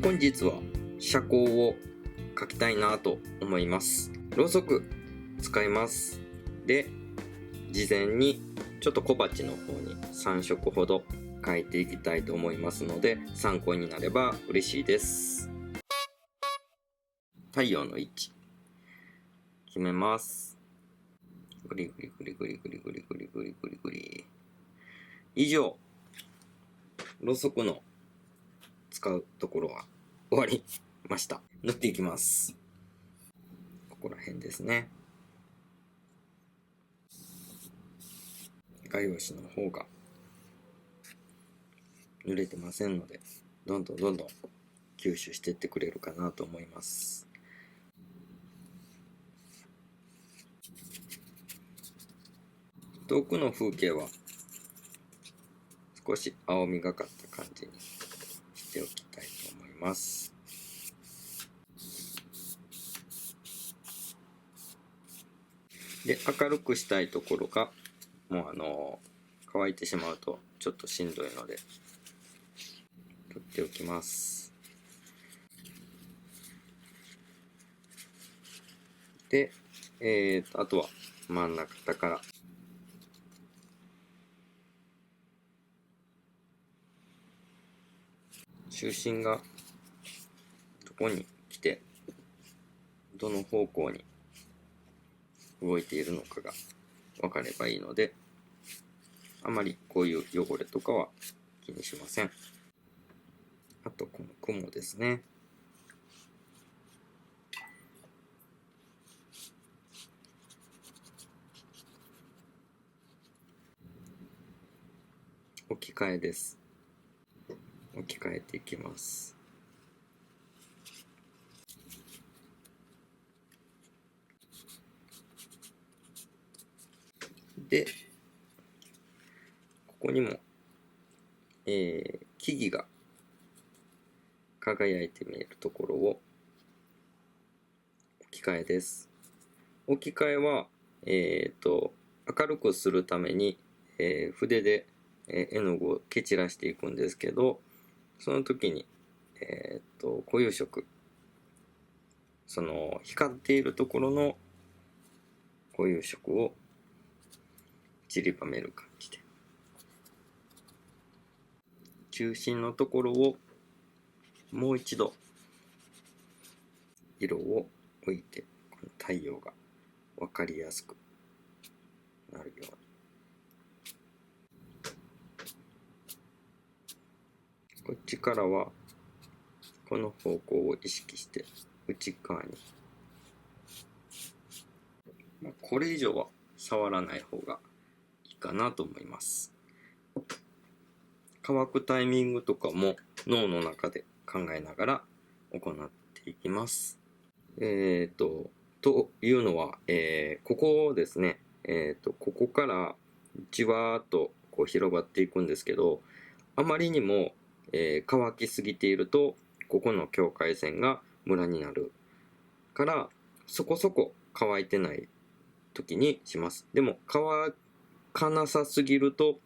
本日は車高を描きたいなと思います。ろうそく使います。で、事前にちょっと小鉢の方に3色ほど描いていきたいと思いますので、参考になれば嬉しいです。太陽の位置決めます。グリグリグリグリグリグリグリグリグリグリ。以上、ろうそくの使うところは終わりました。塗っていきます。ここら辺ですね。画用紙の方が濡れてませんので、どんどん吸収していってくれるかなと思います。遠くの風景は少し青みがかった感じにしておきたいと思います。で、明るくしたいところがもう乾いてしまうとちょっとしんどいので取っておきます。で、あとは真ん中から中心がどこに来てどの方向に動いているのかが分かればいいので、あまりこういう汚れとかは気にしません。あとこの雲ですね。置き換えです。置き換えていきます。で、ここにも、木々が輝いて見えるところを置き換えです。置き換えは、明るくするために、筆で、絵の具を蹴散らしていくんですけど、その時に、固有色、その光っているところの固有色を散りばめる感じで、中心のところをもう一度色を置いて、この太陽が分かりやすくなるように。こっちからはこの方向を意識して内側に、これ以上は触らない方がいいかなと思います。乾くタイミングとかも脳の中で考えながら行っていきます。というのは、ここですね、ここからじわーっとこう広がっていくんですけど、あまりにも、乾きすぎていると、ここの境界線がムラになるから、そこそこ乾いてない時にします。でも乾かなさすぎると、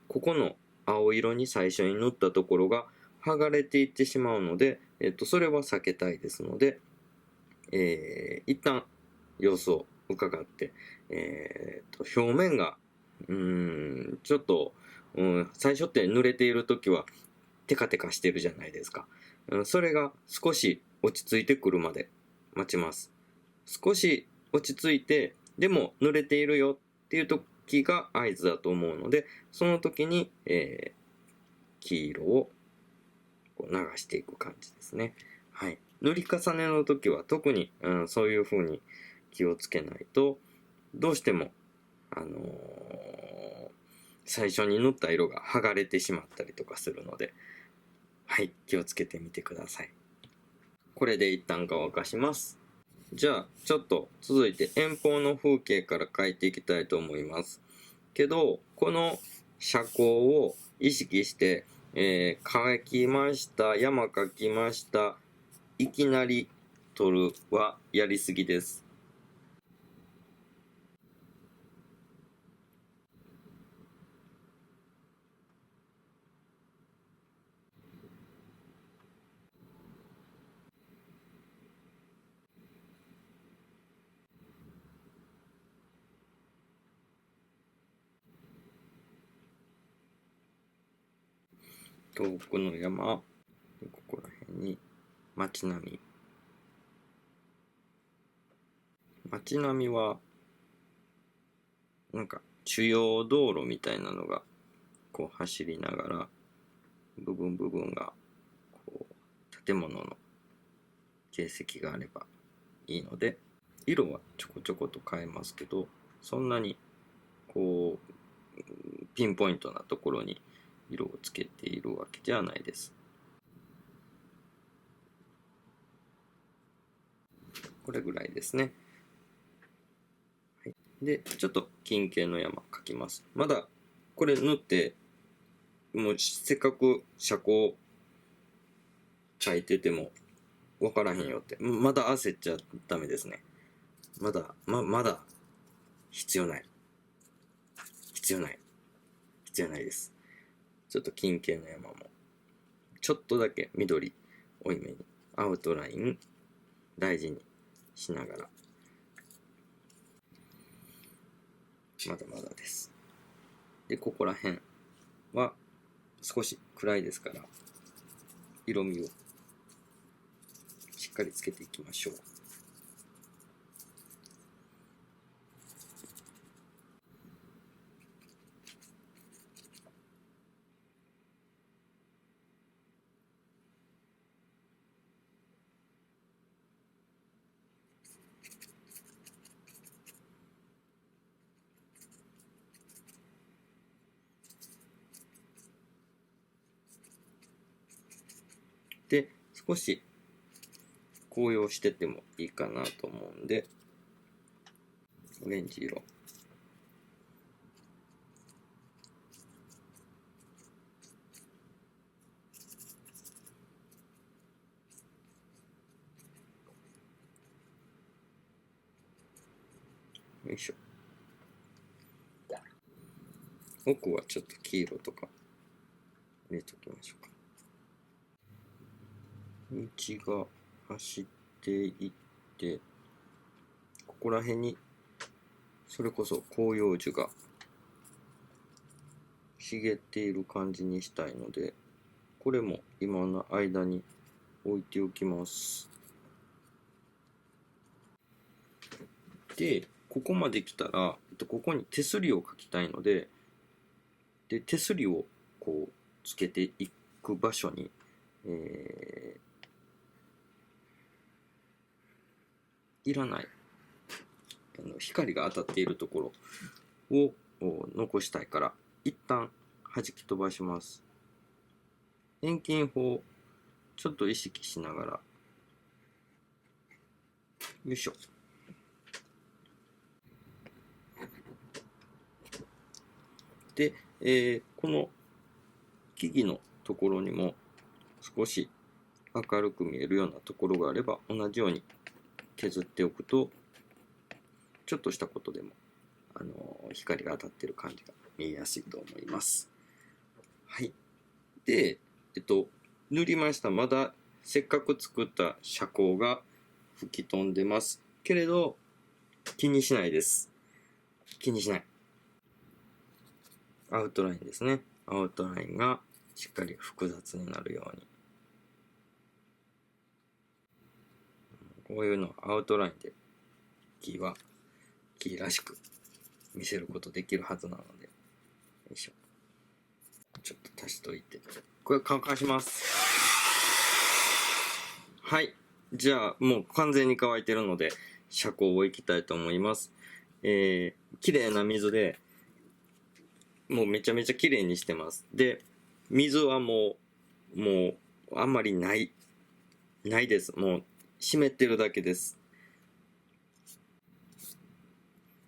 ここの青色に最初に塗ったところが剥がれていってしまうので、それは避けたいですので、一旦様子を伺って、表面がちょっと、最初って濡れている時はテカテカしてるじゃないですか。それが少し落ち着いてくるまで待ちます。少し落ち着いて、でも濡れているよっていう時が合図だと思うので、その時に、黄色をこう流していく感じですね。はい。塗り重ねの時は特に、そういう風に気をつけないと、どうしても、最初に塗った色が剥がれてしまったりとかするので、はい、気をつけてみてください。これで一旦乾かします。じゃあ、ちょっと続いて遠方の風景から描いていきたいと思います。けど、この車高を意識して、描きました、山描きました、いきなり撮るはやりすぎです。遠くの山、でここら辺に街並み。街並みは、なんか主要道路みたいなのがこう走りながら、部分がこう建物の形跡があればいいので、色はちょこちょこと変えますけど、そんなにこうピンポイントなところに色をつけているわけではないです。これぐらいですね。はい、でちょっと近景の山描きます。まだこれ塗ってもうせっかく車高描いてても分からへんよって、まだ焦っちゃダメですね。まだ必要ない必要ないです。ちょっと近景の山もちょっとだけ緑多いめにアウトライン大事にしながら、まだまだです。でここら辺は少し暗いですから色味をしっかりつけていきましょう。で少し紅葉しててもいいかなと思うんで、オレンジ色よいしょ。奥はちょっと黄色とか入れておきましょうか。道が走っていって、ここら辺にそれこそ広葉樹が茂っている感じにしたいので、これも今の間に置いておきます。でここまで来たらここに手すりを描きたいので、手すりをこうつけていく場所に、いらない光が当たっているところを残したいから一旦弾き飛ばします。遠近法ちょっと意識しながら、よいしょ。で、この木々のところにも少し明るく見えるようなところがあれば同じように削っておくと、ちょっとしたことでも光が当たってる感じが見えやすいと思います。はい。で、塗りました。まだせっかく作った車高が吹き飛んでますけれど、気にしないです。気にしない。アウトラインですね。アウトラインがしっかり複雑になるように。こういうのアウトラインで木は木らしく見せることできるはずなので、よいしょ。ちょっと足しといて。これ乾かします。はい。じゃあもう完全に乾いてるので車高をいきたいと思います。綺麗な水でもうめちゃめちゃ綺麗にしてます。で、水はもうあんまりないです。もう湿ってるだけです。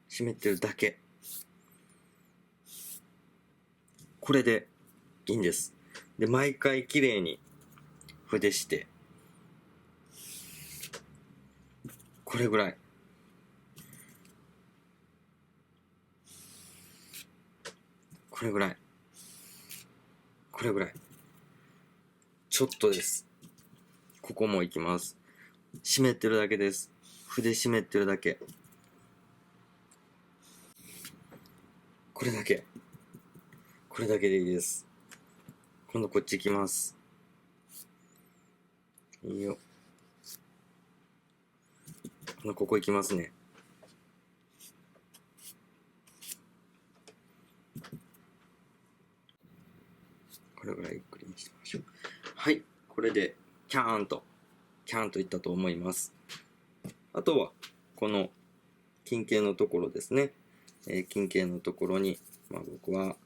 湿ってるだけ。これでいいんです。で、毎回綺麗に筆して、これぐらい。これぐらい。これぐらい。ちょっとです。ここもいきます。湿ってるだけです。筆湿ってるだけ。これだけ。これだけでいいです。今度こっち行きます。いいよ。今度ここ行きますね。これぐらいゆっくりにしてみましょう。はい。これで、キャーンといったと思います。あとは、この、近景のところですね。近景のところに、僕は、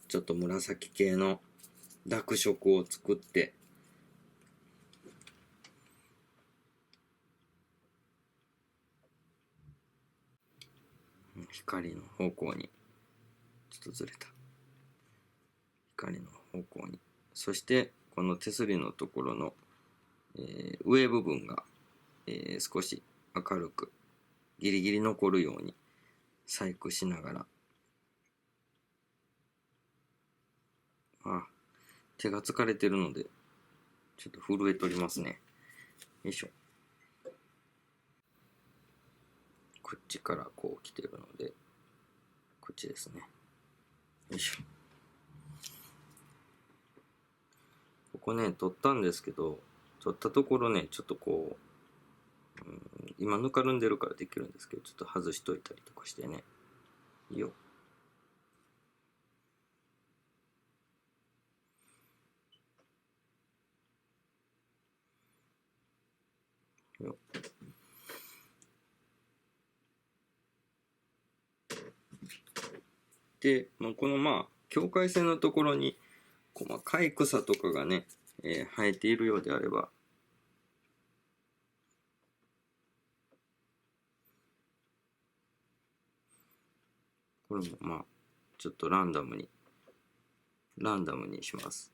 ちょっと紫系の濁色を作って、光の方向に、ちょっとずれた。光の方向に。そして、この手すりのところの、上部分が、少し明るく、ギリギリ残るように細工しながら、手が疲れてるので、ちょっと震えておりますね。よいしょ。こっちからこう来てるので、こっちですね。よいしょ。ここね、取ったんですけど、取ったところね、ちょっとこう、今ぬかるんでるからできるんですけど、ちょっと外しといたりとかしてね。いいよ。よで、この境界線のところに細かい草とかがね、生えているようであれば、これもちょっとランダムにします。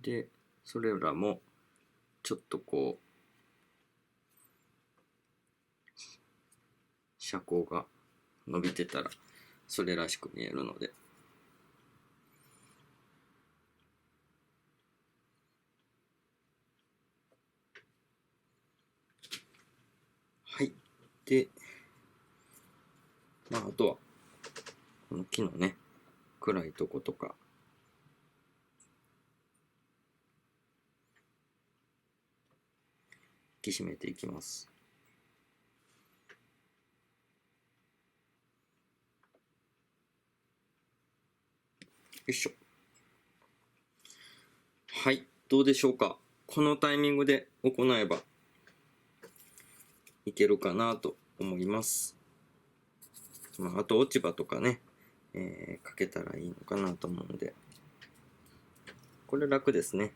で、それらもちょっとこう、車高が伸びてたらそれらしく見えるので、はい。で、あとはこの木のね、暗いとことか、引き締めていきます。よいしょ。はい、どうでしょうか。このタイミングで行えばいけるかなと思います。あと落ち葉とかね、かけたらいいのかなと思うので、これ楽ですね。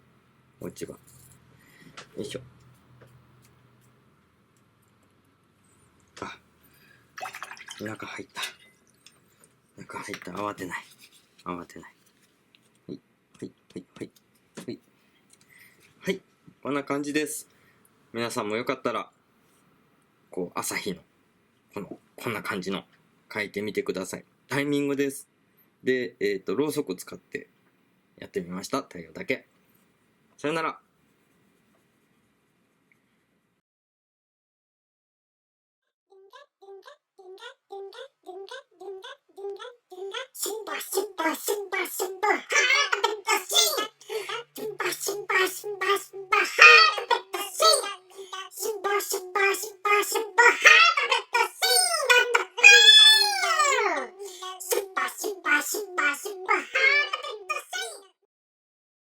落ち葉。よいしょ。中入った。慌てない。はい、はい、はい、はい。はい。はい。こんな感じです。皆さんもよかったら、こう、朝日の、こんな感じの、書いてみてください。タイミングです。で、ろうそく使ってやってみました。太陽だけ。さよなら。Simba, Simba, Simba, Simba.